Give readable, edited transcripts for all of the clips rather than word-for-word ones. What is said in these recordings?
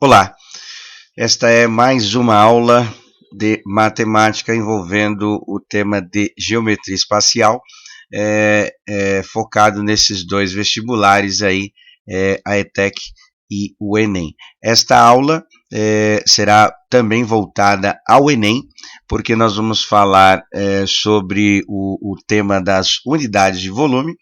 Olá, esta é mais uma aula de matemática envolvendo o tema de geometria espacial, focado nesses dois vestibulares aí, a ETEC e o Enem. Esta aula será também voltada ao Enem, porque nós vamos falar sobre o tema das unidades de volume.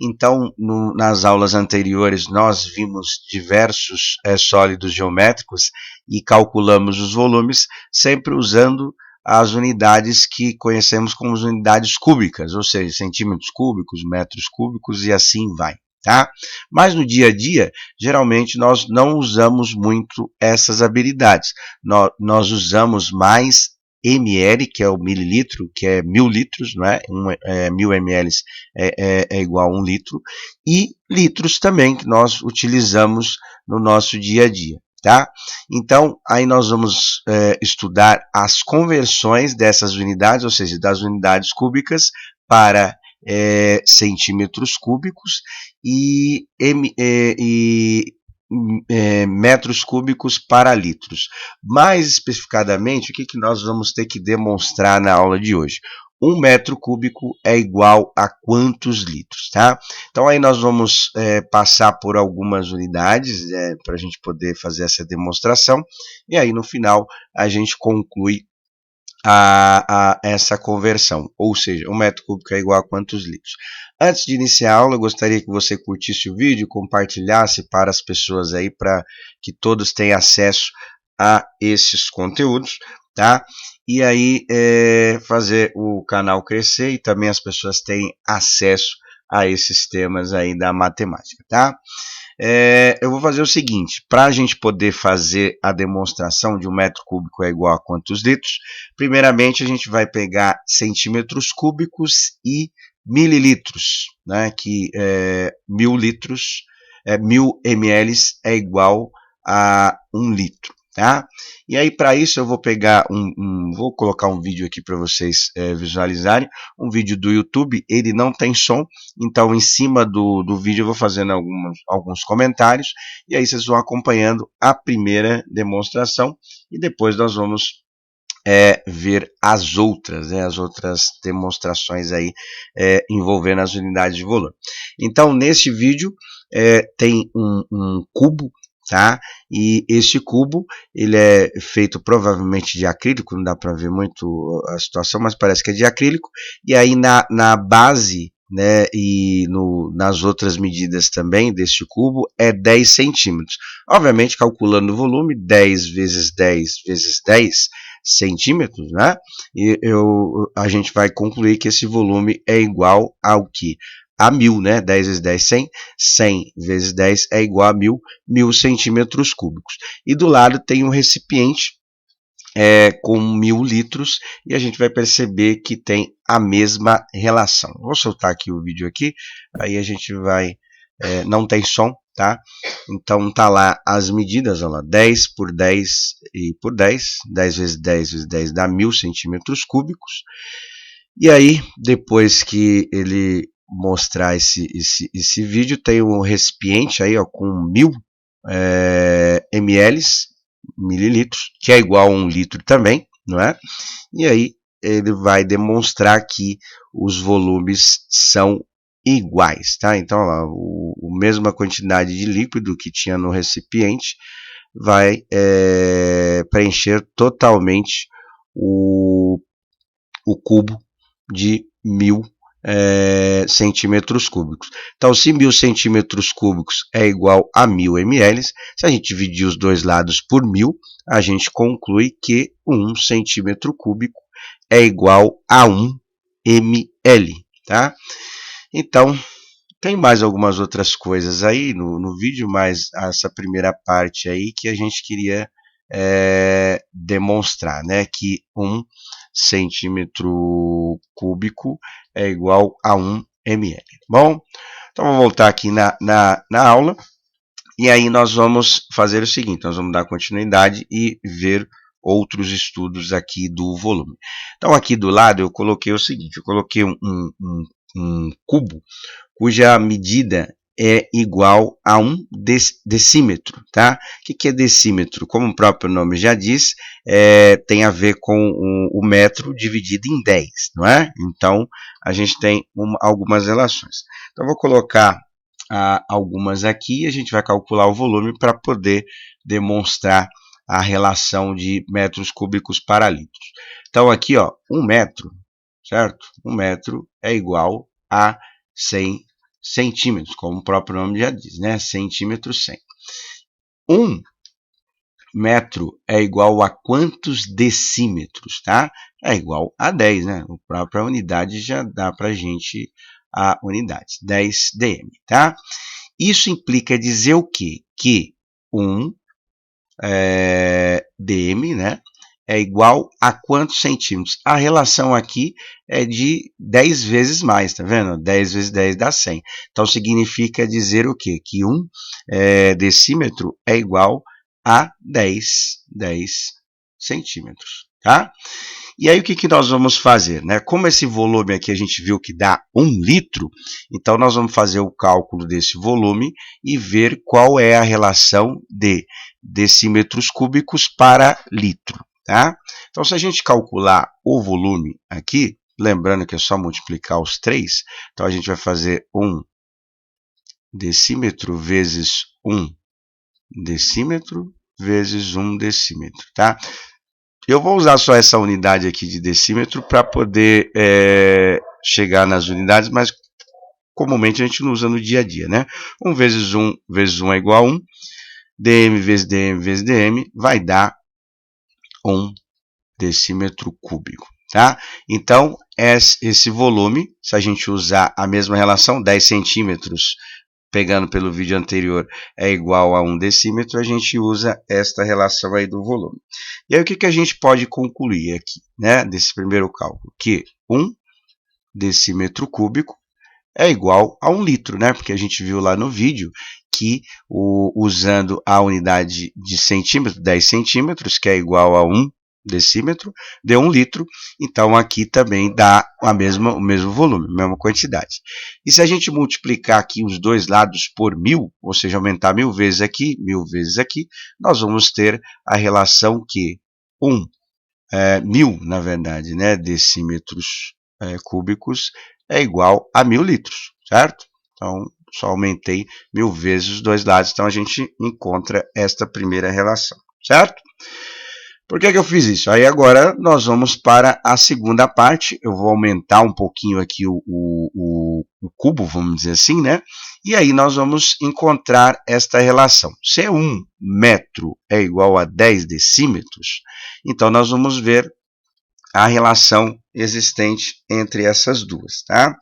Então, nas aulas anteriores, nós vimos diversos sólidos geométricos e calculamos os volumes, sempre usando as unidades que conhecemos como as unidades cúbicas, ou seja, centímetros cúbicos, metros cúbicos e assim vai. Tá? Mas no dia a dia, geralmente nós não usamos muito essas habilidades. Nós usamos mais ml, que é o mililitro, que é 1000 litros, não é? 1000 ml é igual a 1 litro, e litros também, que nós utilizamos no nosso dia a dia. Tá? Então, aí nós vamos estudar as conversões dessas unidades, ou seja, das unidades cúbicas para centímetros cúbicos e metros cúbicos para litros. Mais especificadamente, o que nós vamos ter que demonstrar na aula de hoje? 1 metro cúbico é igual a quantos litros, tá? Então aí nós vamos passar por algumas unidades para a gente poder fazer essa demonstração, e aí no final a gente conclui essa conversão, ou seja, 1 metro cúbico é igual a quantos litros. Antes de iniciar a aula, eu gostaria que você curtisse o vídeo, compartilhasse para as pessoas aí, para que todos tenham acesso a esses conteúdos, tá? E aí fazer o canal crescer e também as pessoas terem acesso a esses temas aí da matemática, tá? Eu vou fazer o seguinte, para a gente poder fazer a demonstração de 1 metro cúbico é igual a quantos litros, primeiramente a gente vai pegar centímetros cúbicos e mililitros, né, que 1000 litros, 1000 ml é igual a 1 litro. Tá? E aí para isso eu vou pegar vou colocar um vídeo aqui para vocês visualizarem, um vídeo do YouTube, ele não tem som, então em cima do vídeo eu vou fazendo alguns comentários, e aí vocês vão acompanhando a primeira demonstração, e depois nós vamos ver as outras demonstrações aí envolvendo as unidades de volume. Então neste vídeo tem um cubo, tá? E esse cubo ele é feito provavelmente de acrílico, não dá para ver muito a situação, mas parece que é de acrílico, e aí na base, né, e nas outras medidas também deste cubo é 10 centímetros. Obviamente, calculando o volume, 10 vezes 10 vezes 10 centímetros, né? E a gente vai concluir que esse volume é igual ao que? A 1000, né? 10 vezes 10, 100. 100 vezes 10 é igual a 1000 centímetros cúbicos. E do lado tem um recipiente com 1000 litros, e a gente vai perceber que tem a mesma relação. Vou soltar aqui o vídeo aqui, aí a gente vai... não tem som, tá? Então tá lá as medidas, olha lá, 10 por 10 e por 10, 10 vezes 10 vezes 10 dá 1000 centímetros cúbicos. E aí, depois que ele mostrar esse vídeo, tem um recipiente aí, ó, com 1000 ml, mililitros, que é igual a 1 litro também, não é? E aí ele vai demonstrar que os volumes são iguais, tá? Então, ó, a mesma quantidade de líquido que tinha no recipiente vai preencher totalmente o cubo de 1000 centímetros cúbicos. Então, se 1000 centímetros cúbicos é igual a 1000 ml, se a gente dividir os dois lados por 1000, a gente conclui que 1 centímetro cúbico é igual a 1 ml, tá? Então, tem mais algumas outras coisas aí no vídeo, mas essa primeira parte aí que a gente queria demonstrar, né, que 1 centímetro cúbico é igual a 1 ml. Bom, então vamos voltar aqui na aula, e aí nós vamos fazer o seguinte, nós vamos dar continuidade e ver outros estudos aqui do volume. Então aqui do lado eu coloquei o seguinte, eu coloquei um cubo cuja medida é igual a um decímetro, tá? O que é decímetro? Como o próprio nome já diz, tem a ver com o metro dividido em 10, não é? Então, a gente tem algumas relações. Então, eu vou colocar algumas aqui e a gente vai calcular o volume para poder demonstrar a relação de metros cúbicos para litros. Então, aqui, ó, 1 metro, certo? 1 metro é igual a 100 centímetros, como o próprio nome já diz, né? Centímetros 100. 1 metro é igual a quantos decímetros, tá? É igual a 10, né? A própria unidade já dá para a gente a unidade, 10 dm, tá? Isso implica dizer o quê? Que 1 dm, né? É igual a quantos centímetros? A relação aqui é de 10 vezes mais, tá vendo? 10 vezes 10 dá 100. Então, significa dizer o quê? Que 1 decímetro é igual a 10 centímetros, tá? E aí, o que nós vamos fazer, né? Como esse volume aqui a gente viu que dá 1 litro, então nós vamos fazer o cálculo desse volume e ver qual é a relação de decímetros cúbicos para litro. Tá? Então, se a gente calcular o volume aqui, lembrando que é só multiplicar os 3, então a gente vai fazer 1 decímetro vezes 1 decímetro vezes 1 decímetro. Tá? Eu vou usar só essa unidade aqui de decímetro para poder chegar nas unidades, mas comumente a gente não usa no dia a dia. Né? 1 vezes 1 vezes 1 é igual a 1, dm vezes dm vezes dm vai dar 1 decímetro cúbico, tá? Então, esse volume, se a gente usar a mesma relação, 10 centímetros, pegando pelo vídeo anterior, é igual a 1 decímetro, a gente usa esta relação aí do volume. E aí, o que a gente pode concluir aqui, né, desse primeiro cálculo? Que 1 decímetro cúbico é igual a 1 litro, né? Porque a gente viu lá no vídeo que usando a unidade de centímetro, 10 centímetros, que é igual a 1 decímetro, deu 1 litro, então aqui também dá o mesmo volume, a mesma quantidade. E se a gente multiplicar aqui os dois lados por 1000, ou seja, aumentar 1000 vezes aqui, nós vamos ter a relação que 1000, na verdade, né, decímetros cúbicos é igual a 1000 litros, certo? Então, só aumentei 1000 vezes os dois lados, então a gente encontra esta primeira relação, certo? Por que eu fiz isso? Aí agora nós vamos para a segunda parte, eu vou aumentar um pouquinho aqui o cubo, vamos dizer assim, né? E aí nós vamos encontrar esta relação. Se 1 metro é igual a 10 decímetros, então nós vamos ver a relação existente entre essas duas, tá?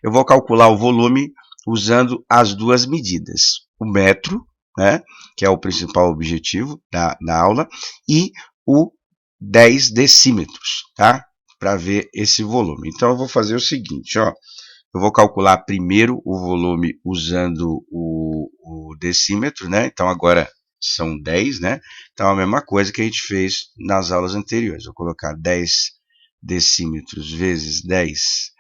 Eu vou calcular o volume usando as duas medidas, o metro, né, que é o principal objetivo da aula, e o 10 decímetros, tá? Para ver esse volume. Então, eu vou fazer o seguinte, ó, eu vou calcular primeiro o volume usando o decímetro, né? Então, agora são 10, né? Então, a mesma coisa que a gente fez nas aulas anteriores. Vou colocar 10 decímetros vezes 10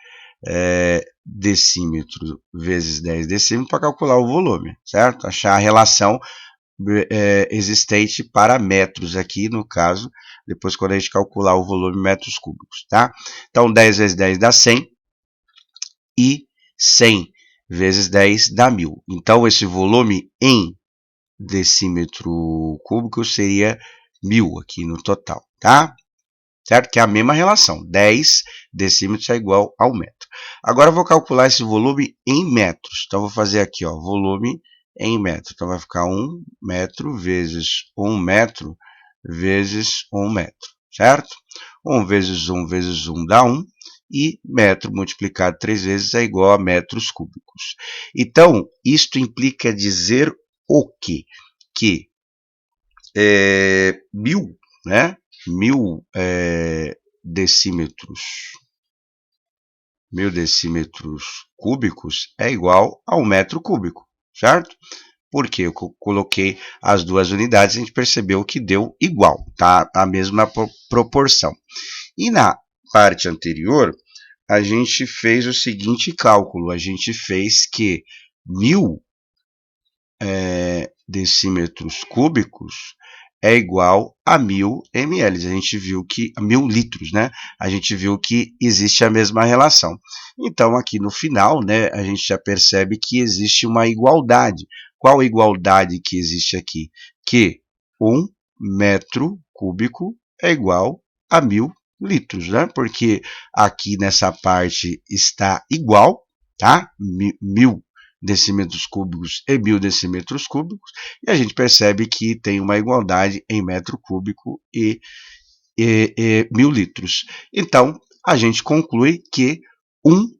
decímetros vezes 10 decímetros para calcular o volume, certo? Achar a relação existente para metros aqui, no caso, depois quando a gente calcular o volume em metros cúbicos, tá? Então, 10 vezes 10 dá 100 e 100 vezes 10 dá 1000. Então, esse volume em decímetro cúbico seria 1000 aqui no total, tá? Certo? Que é a mesma relação, 10 decímetros é igual a 1 metro. Agora eu vou calcular esse volume em metros. Então, eu vou fazer aqui, ó, volume em metro. Então, vai ficar 1 metro vezes 1 metro vezes 1 metro, certo? 1 vezes 1 vezes 1 dá 1, e metro multiplicado 3 vezes é igual a metros cúbicos. Então, isto implica dizer o quê? Que 1000, né? 1000 decímetros cúbicos é igual a 1 metro cúbico, certo? Porque eu coloquei as duas unidades, a gente percebeu que deu igual, tá? A mesma proporção. E na parte anterior, a gente fez o seguinte cálculo, a gente fez que 1000 decímetros cúbicos é igual a 1000 ml. A gente viu que 1000 litros, né? A gente viu que existe a mesma relação. Então, aqui no final, né, a gente já percebe que existe uma igualdade. Qual igualdade que existe aqui? Que 1 metro cúbico é igual a 1000 litros, né? Porque aqui nessa parte está igual, tá? 1000 decímetros cúbicos e 1000 decímetros cúbicos, e a gente percebe que tem uma igualdade em metro cúbico e 1000 litros. Então, a gente conclui que 1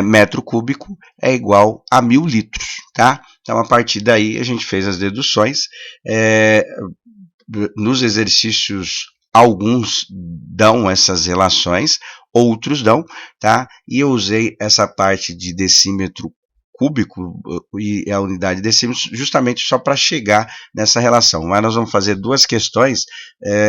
metro cúbico é igual a 1000 litros, tá? Então, a partir daí, a gente fez as deduções. Nos exercícios, alguns dão essas relações, outros dão, tá? E eu usei essa parte de decímetro cúbico e a unidade de decímetros justamente só para chegar nessa relação. Mas nós vamos fazer duas questões,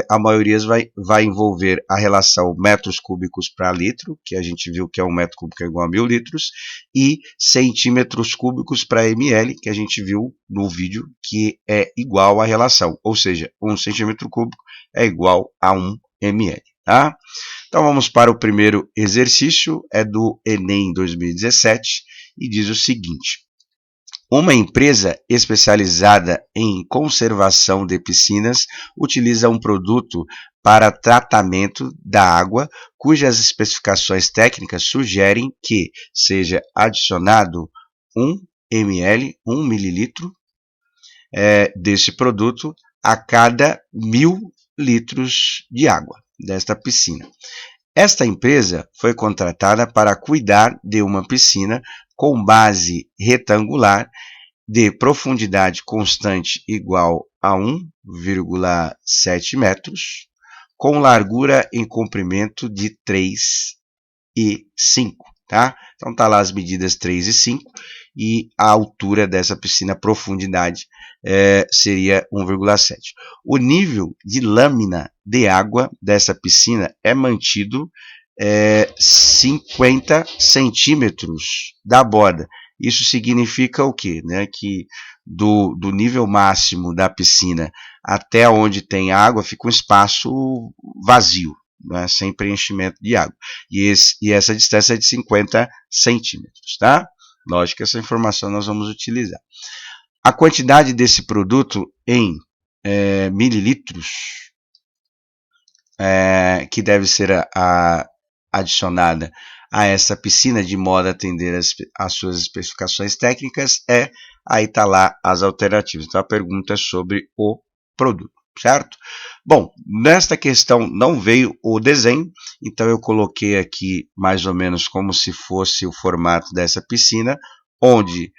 a maioria vai envolver a relação metros cúbicos para litro, que a gente viu que é 1 metro cúbico é igual a 1000 litros, e centímetros cúbicos para ml, que a gente viu no vídeo que é igual à relação, ou seja, 1 centímetro cúbico é igual a 1 ml. Tá? Então vamos para o primeiro exercício, é do Enem 2017, e diz o seguinte: uma empresa especializada em conservação de piscinas utiliza um produto para tratamento da água, cujas especificações técnicas sugerem que seja adicionado 1 ml, 1 mililitro desse produto a cada 1000 litros de água desta piscina. Esta empresa foi contratada para cuidar de uma piscina com base retangular de profundidade constante igual a 1,7 metros, com largura em comprimento de 3 e 5. Tá? Então tá lá as medidas 3 e 5 e a altura dessa piscina, profundidade, seria 1,7. O nível de lâmina de água dessa piscina é mantido 50 centímetros da borda. Isso significa o quê? Né? Que do nível máximo da piscina até onde tem água fica um espaço vazio, né? Sem preenchimento de água. E essa distância é de 50 centímetros. Tá? Lógico que essa informação nós vamos utilizar. A quantidade desse produto em mililitros, que deve ser adicionada a essa piscina de modo a atender as suas especificações técnicas, aí está lá as alternativas. Então a pergunta é sobre o produto, certo? Bom, nesta questão não veio o desenho, então eu coloquei aqui mais ou menos como se fosse o formato dessa piscina, onde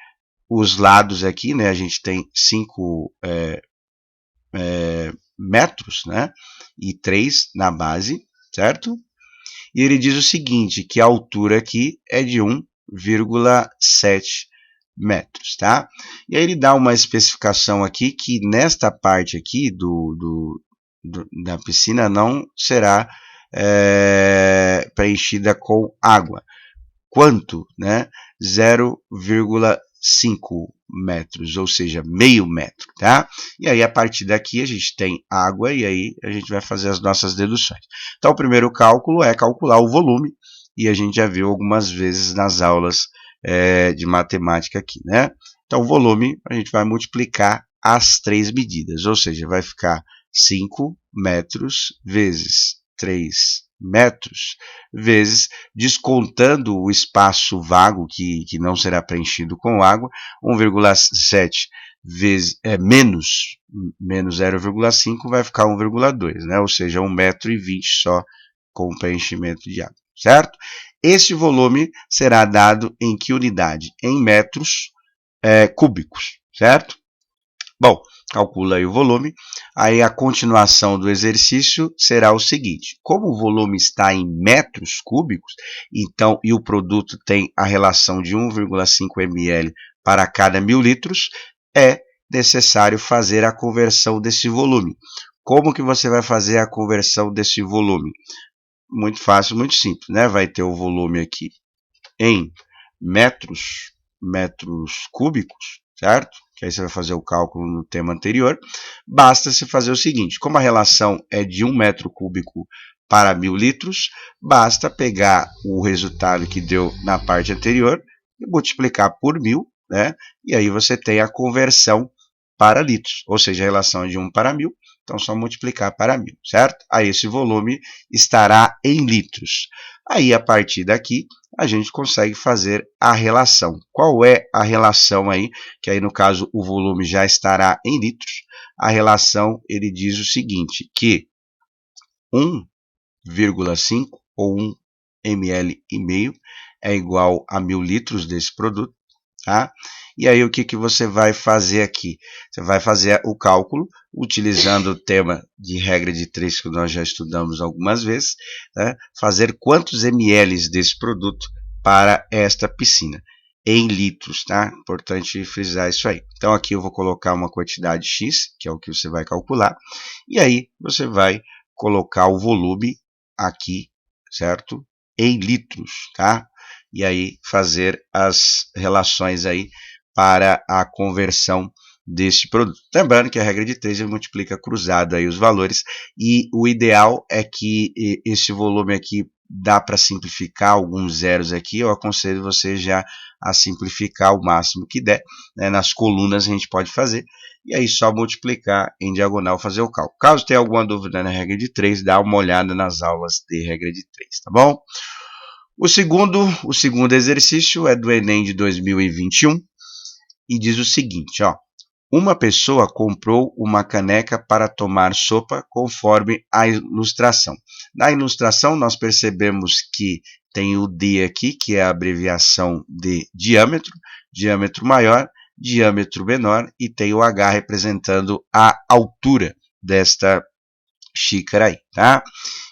os lados aqui, né, a gente tem 5 metros, né, e 3 na base, certo? E ele diz o seguinte, que a altura aqui é de 1,7 metros, tá? E aí ele dá uma especificação aqui que nesta parte aqui da piscina não será preenchida com água. Quanto? Né? 0,5 metros, ou seja, meio metro, tá? E aí, a partir daqui, a gente tem água e aí a gente vai fazer as nossas deduções. Então, o primeiro cálculo é calcular o volume, e a gente já viu algumas vezes nas aulas de matemática aqui, né? Então, o volume, a gente vai multiplicar as 3 medidas, ou seja, vai ficar 5 metros vezes 3 metros, vezes, descontando o espaço vago que não será preenchido com água, 1,7 vezes, menos 0,5 vai ficar 1,2, né? Ou seja, 1,20 metro só com preenchimento de água, certo? Este volume será dado em que unidade? Em metros cúbicos, certo? Bom, calcula aí o volume. Aí a continuação do exercício será o seguinte: como o volume está em metros cúbicos, então, e o produto tem a relação de 1,5 ml para cada 1000 litros, é necessário fazer a conversão desse volume. Como que você vai fazer a conversão desse volume? Muito fácil, muito simples, né? Vai ter o volume aqui em metros cúbicos, certo? que aí você vai fazer o cálculo no tema anterior, basta se fazer o seguinte, como a relação é de 1 metro cúbico para 1000 litros, basta pegar o resultado que deu na parte anterior e multiplicar por 1000, né? E aí você tem a conversão para litros, ou seja, a relação é de 1 para 1000, então só multiplicar para 1000, certo? Aí esse volume estará em litros. Aí, a partir daqui, a gente consegue fazer a relação. Qual é a relação aí? Que aí, no caso, o volume já estará em litros. A relação, ele diz o seguinte, que 1,5 ou 1 ml e meio é igual a 1000 litros desse produto. Tá? E aí o que você vai fazer aqui? Você vai fazer o cálculo utilizando o tema de regra de 3 que nós já estudamos algumas vezes, né? Fazer quantos ml desse produto para esta piscina, em litros, tá? Importante frisar isso aí. Então aqui eu vou colocar uma quantidade X, que é o que você vai calcular, e aí você vai colocar o volume aqui, certo? Em litros, tá? E aí fazer as relações aí para a conversão deste produto. Lembrando que a regra de 3 ele multiplica cruzado aí os valores e o ideal é que esse volume aqui dá para simplificar alguns zeros aqui, eu aconselho você já a simplificar o máximo que der, né? Nas colunas a gente pode fazer, e aí só multiplicar em diagonal, fazer o cálculo. Caso tenha alguma dúvida na regra de 3, dá uma olhada nas aulas de regra de 3, tá bom? O segundo exercício é do Enem de 2021 e diz o seguinte, ó. Uma pessoa comprou uma caneca para tomar sopa conforme a ilustração. Na ilustração nós percebemos que tem o D aqui, que é a abreviação de diâmetro, diâmetro maior, diâmetro menor, e tem o H representando a altura desta xícara aí, tá?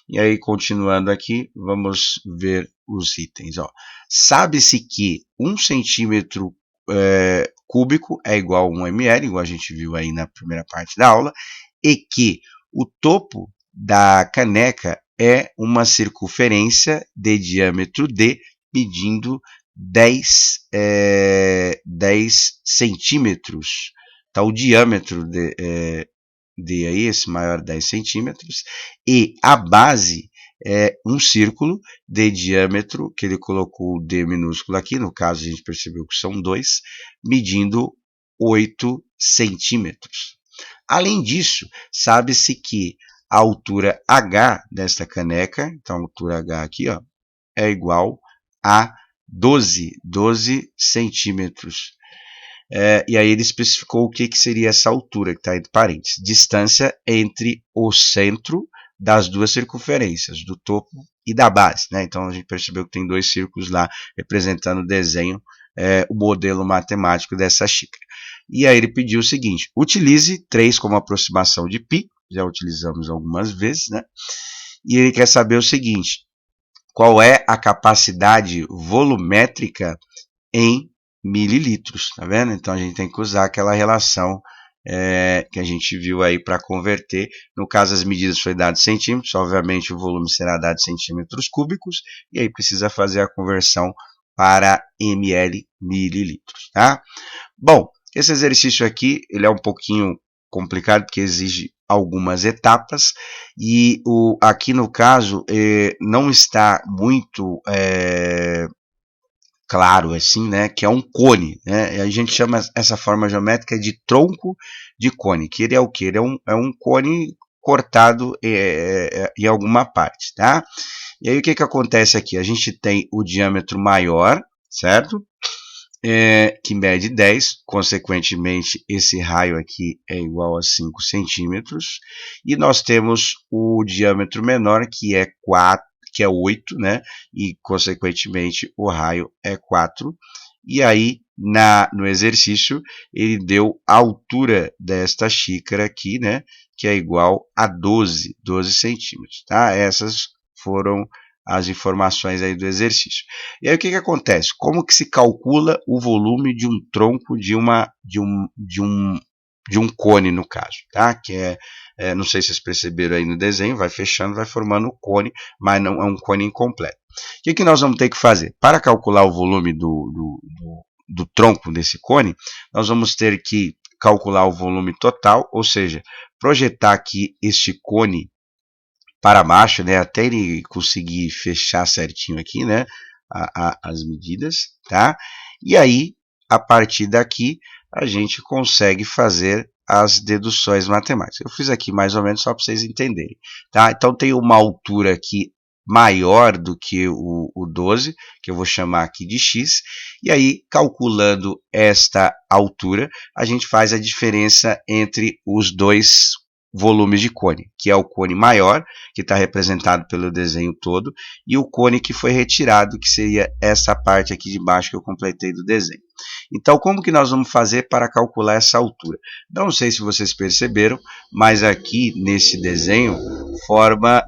E aí, continuando aqui, vamos ver os itens. Sabe-se que 1 centímetro cúbico é igual a 1 ml, igual a gente viu aí na primeira parte da aula, e que o topo da caneca é uma circunferência de diâmetro D, medindo 10 centímetros. Tá, o diâmetro D aí, esse maior 10 centímetros, e a base é um círculo de diâmetro, que ele colocou o D minúsculo aqui, no caso a gente percebeu que são 2, medindo 8 centímetros. Além disso, sabe-se que a altura H desta caneca, então a altura H aqui, ó, é igual a 12 centímetros. E aí ele especificou o que seria essa altura, que está entre parênteses. Distância entre o centro das duas circunferências, do topo e da base, né? Então a gente percebeu que tem 2 círculos lá representando o desenho, o modelo matemático dessa xícara. E aí ele pediu o seguinte, utilize 3 como aproximação de π, já utilizamos algumas vezes, né? E ele quer saber o seguinte, qual é a capacidade volumétrica em mililitros, tá vendo? Então a gente tem que usar aquela relação que a gente viu aí para converter. No caso, as medidas foi dado em centímetros, obviamente o volume será dado em centímetros cúbicos, e aí precisa fazer a conversão para ml, mililitros, tá? Bom, esse exercício aqui, ele é um pouquinho complicado, porque exige algumas etapas, e aqui no caso, não está muito claro, assim, né, que é um cone, né, a gente chama essa forma geométrica de tronco de cone, que ele é o que? Ele é um cone cortado em alguma parte, tá? E aí o que acontece aqui? A gente tem o diâmetro maior, certo? Que mede 10, consequentemente esse raio aqui é igual a 5 centímetros, e nós temos o diâmetro menor, que é 8, né? E consequentemente o raio é 4. E aí no exercício ele deu a altura desta xícara aqui, né? Que é igual a 12 centímetros, tá? Essas foram as informações aí do exercício. E aí o que acontece? Como que se calcula o volume de um tronco de um cone, no caso, tá? Que não sei se vocês perceberam aí no desenho, vai fechando, vai formando um cone, mas não é um cone incompleto. O que nós vamos ter que fazer? Para calcular o volume do tronco desse cone, nós vamos ter que calcular o volume total, ou seja, projetar aqui este cone para baixo, né, até ele conseguir fechar certinho aqui, né, as medidas, tá? E aí, a partir daqui, a gente consegue fazer as deduções matemáticas. Eu fiz aqui mais ou menos só para vocês entenderem, tá? Então, tem uma altura aqui maior do que o 12, que eu vou chamar aqui de x, e aí, calculando esta altura, a gente faz a diferença entre os dois volumes de cone, que é o cone maior, que está representado pelo desenho todo, e o cone que foi retirado, que seria essa parte aqui de baixo que eu completei do desenho. Então, como que nós vamos fazer para calcular essa altura? Não sei se vocês perceberam, mas aqui nesse desenho forma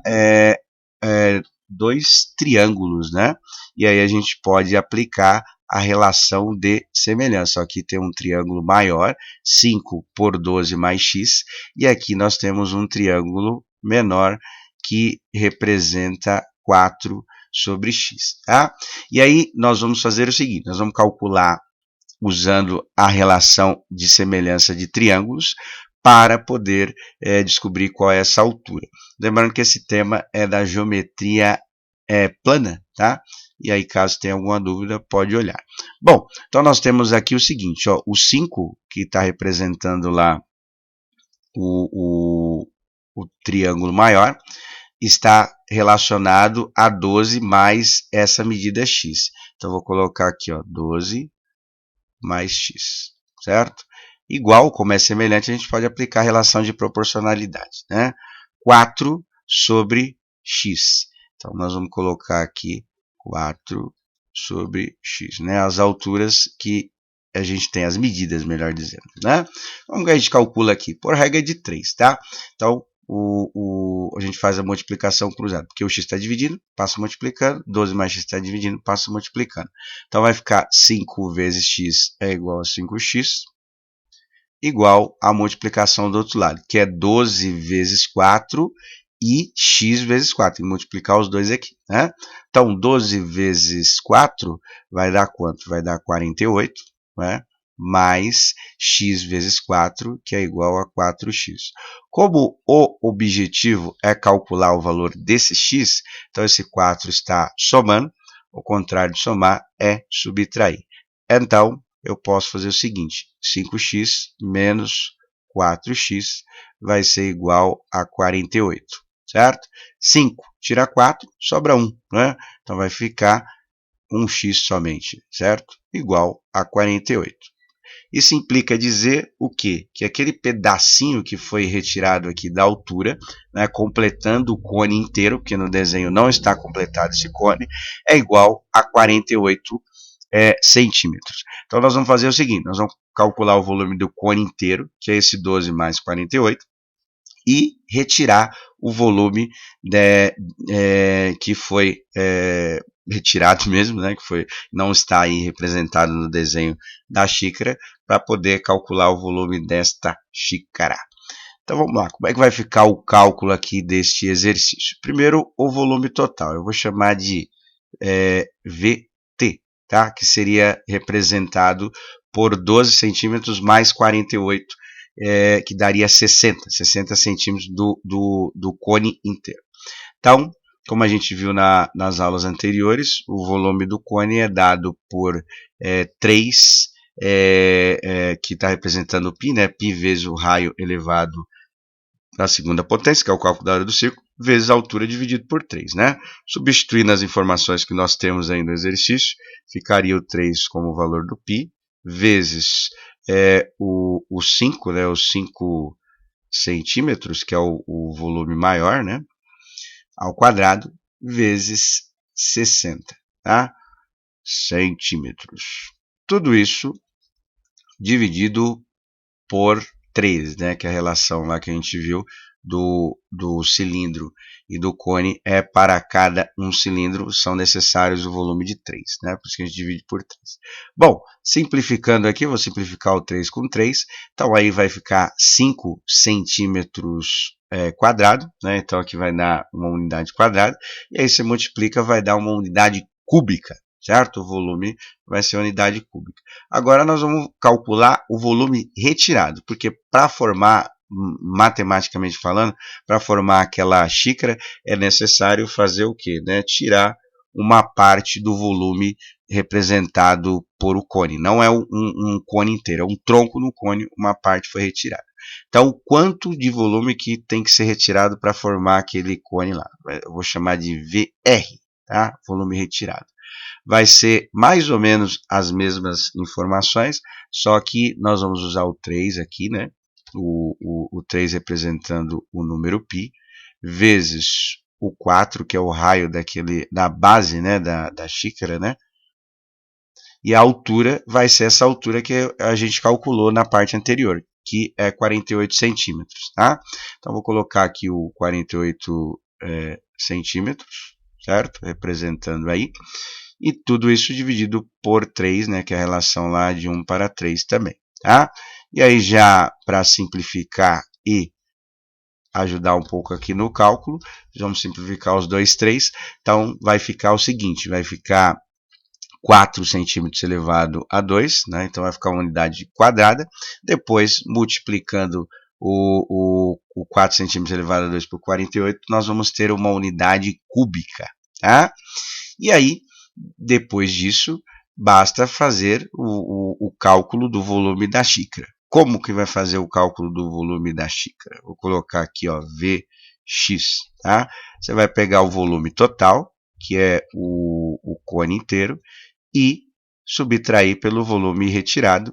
dois triângulos, né? E aí a gente pode aplicar a relação de semelhança. Aqui tem um triângulo maior, 5 por 12 mais x, e aqui nós temos um triângulo menor que representa 4 sobre x. Tá? E aí nós vamos fazer o seguinte, nós vamos calcular usando a relação de semelhança de triângulos para poder descobrir qual é essa altura. Lembrando que esse tema é da geometria plana, tá? E aí, caso tenha alguma dúvida, pode olhar. Bom, então nós temos aqui o seguinte, ó, o 5, que está representando lá o triângulo maior, está relacionado a 12 mais essa medida x. Então, vou colocar aqui, ó, 12 mais x, certo? Igual, como é semelhante, a gente pode aplicar a relação de proporcionalidade, né? 4 sobre x. Então, nós vamos colocar aqui 4 sobre x, né? As alturas que a gente tem, as medidas, melhor dizendo, né? Vamos que a gente calcula aqui, por regra de 3, tá? Então, a gente faz a multiplicação cruzada, porque o x está dividindo, passa multiplicando, 12 mais x está dividindo, passa multiplicando. Então, vai ficar 5 vezes x é igual a 5x, igual a multiplicação do outro lado, que é 12 vezes 4 e x vezes 4, e multiplicar os dois aqui, né? Então, 12 vezes 4 vai dar quanto? Vai dar 48, né? Mais x vezes 4, que é igual a 4x. Como o objetivo é calcular o valor desse x, então esse 4 está somando, o contrário de somar é subtrair. Então, eu posso fazer o seguinte, 5x menos 4x vai ser igual a 48, certo? 5 tira 4, sobra 1, né? Então, vai ficar 1x somente, certo? Igual a 48. Isso implica dizer o quê? Que aquele pedacinho que foi retirado aqui da altura, né, completando o cone inteiro, porque no desenho não está completado esse cone, é igual a 48 centímetros. Então, nós vamos fazer o seguinte, nós vamos calcular o volume do cone inteiro, que é esse 12 mais 48, e retirar o volume que foi retirado mesmo, né, que não está aí representado no desenho da xícara, para poder calcular o volume desta xícara. Então vamos lá, como é que vai ficar o cálculo aqui deste exercício? Primeiro, o volume total, eu vou chamar de VT, tá? Que seria representado por 12 centímetros mais 48, que daria 60 centímetros do cone inteiro. Então, como a gente viu nas aulas anteriores, o volume do cone é dado por 3, que está representando o π, né? Π vezes o raio elevado à segunda potência, que é o cálculo da área do círculo, vezes a altura dividido por 3, né? Substituindo as informações que nós temos aí no exercício, ficaria o 3 como o valor do π, vezes o 5, né? Os 5 centímetros, que é o volume maior, né? Ao quadrado, vezes 60, tá? Centímetros. Tudo isso dividido por 3, né? Que é a relação lá que a gente viu do cilindro e do cone é para cada um cilindro são necessários o volume de 3, né? Por isso que a gente divide por 3. Bom, simplificando aqui, vou simplificar o 3 com 3, então aí vai ficar 5 centímetros quadrado, né? Então aqui vai dar uma unidade quadrada, e aí você multiplica, vai dar uma unidade cúbica, certo? O volume vai ser a unidade cúbica. Agora nós vamos calcular o volume retirado, porque para formar, matematicamente falando, para formar aquela xícara é necessário fazer o quê? Né? Tirar uma parte do volume representado por o cone. Não é um cone inteiro, é um tronco no cone, uma parte foi retirada. Então, quanto de volume que tem que ser retirado para formar aquele cone lá? Eu vou chamar de VR, tá? Volume retirado. Vai ser mais ou menos as mesmas informações, só que nós vamos usar o 3 aqui, né? O 3 representando o número π, vezes o 4, que é o raio da base, né, da xícara, né? E a altura vai ser essa altura que a gente calculou na parte anterior, que é 48 centímetros, tá? Então, vou colocar aqui o 48 centímetros, certo? Representando aí. E tudo isso dividido por 3, né? Que é a relação lá de 1 para 3 também, tá? E aí, já para simplificar e ajudar um pouco aqui no cálculo, vamos simplificar os 2, 3. Então, vai ficar o seguinte, vai ficar 4 centímetros elevado a 2, né? Então vai ficar uma unidade quadrada. Depois, multiplicando o 4 centímetros elevado a 2 por 48, nós vamos ter uma unidade cúbica, tá? E aí, depois disso, basta fazer o cálculo do volume da xícara. Como que vai fazer o cálculo do volume da xícara? Vou colocar aqui, ó, Vx, tá? Você vai pegar o volume total, que é o cone inteiro, e subtrair pelo volume retirado.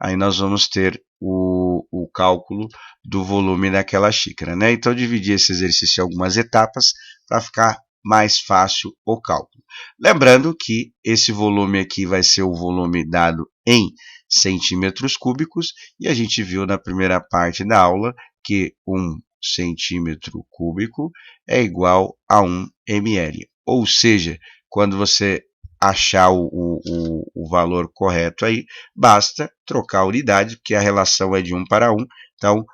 Aí nós vamos ter o cálculo do volume daquela xícara, né? Então, dividi esse exercício em algumas etapas para ficar mais fácil o cálculo. Lembrando que esse volume aqui vai ser o volume dado em centímetros cúbicos, e a gente viu na primeira parte da aula que 1 centímetro cúbico é igual a 1 ml. Ou seja, quando você achar o valor correto aí, basta trocar a unidade, porque a relação é de 1 para 1. Então,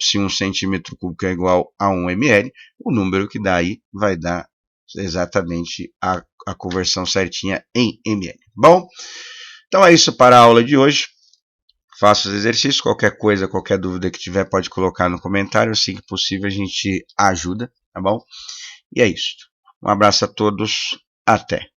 se 1 centímetro cúbico é igual a 1 ml, o número que dá aí vai dar exatamente a conversão certinha em ml. Bom, então é isso para a aula de hoje. Faça os exercícios, qualquer coisa, qualquer dúvida que tiver, pode colocar no comentário, assim que possível a gente ajuda, tá bom? E é isso. Um abraço a todos, até!